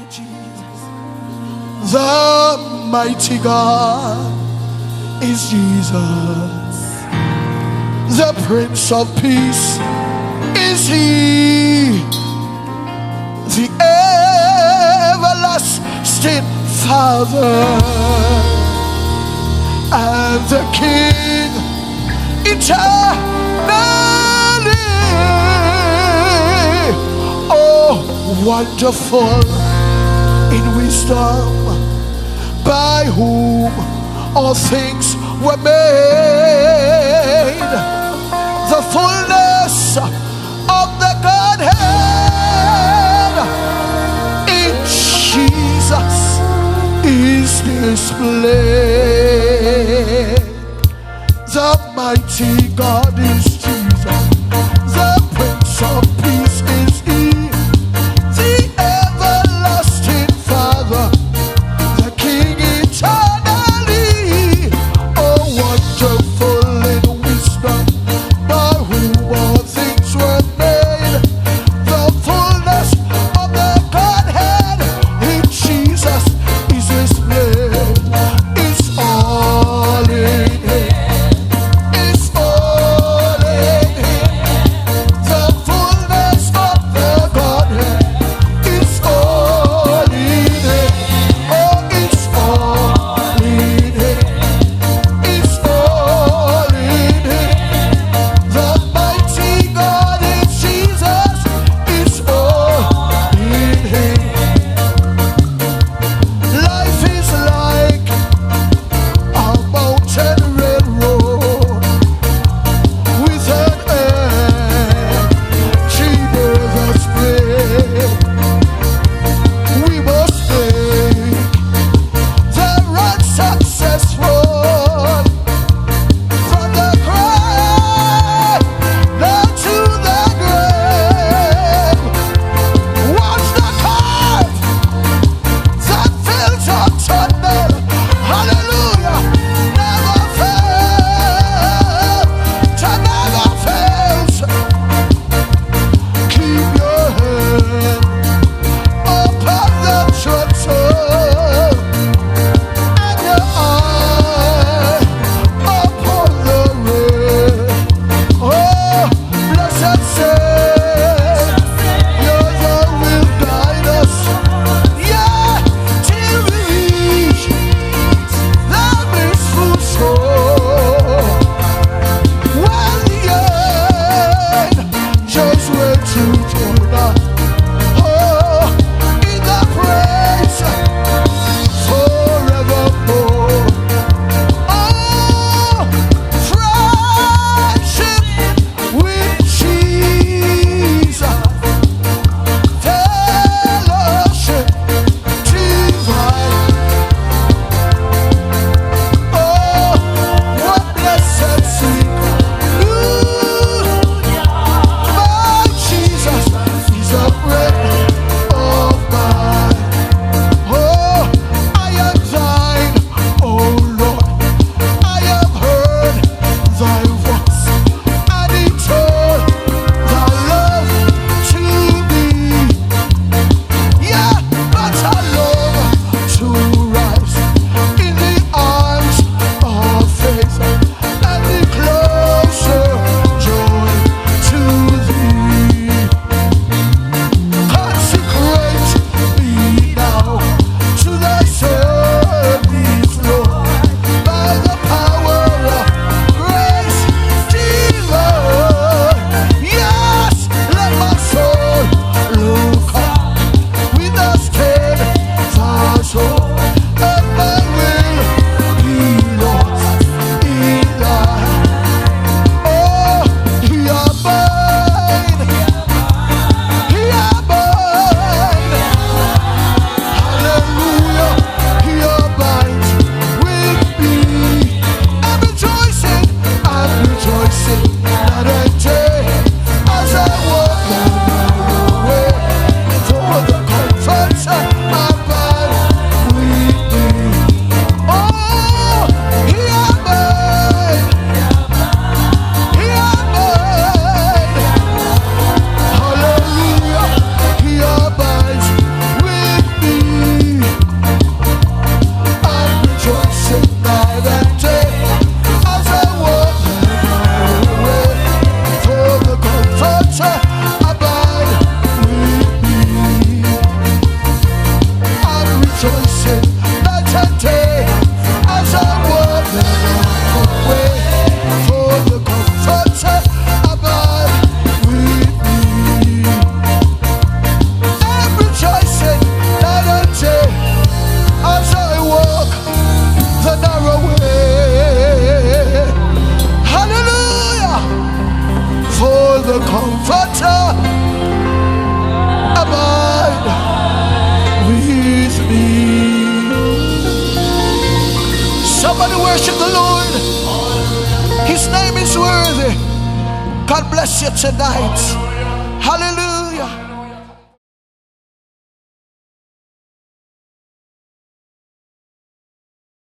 Jesus. The mighty God is Jesus. The Prince of Peace is He. The everlasting Father and the King eternally. Oh, wonderful in wisdom, by whom all things were made. The fullness of the Godhead in Jesus is displayed. The mighty God is Jesus. The Prince of Peace is He. The everlasting Father, the King eternally. Oh, wonderful in wisdom, by whom all things were made. The fullness of the Godhead in Jesus is displayed. It's all in Him. It's all in Him. The fullness with me. Somebody worship the Lord. His name is worthy. God bless you tonight. Hallelujah.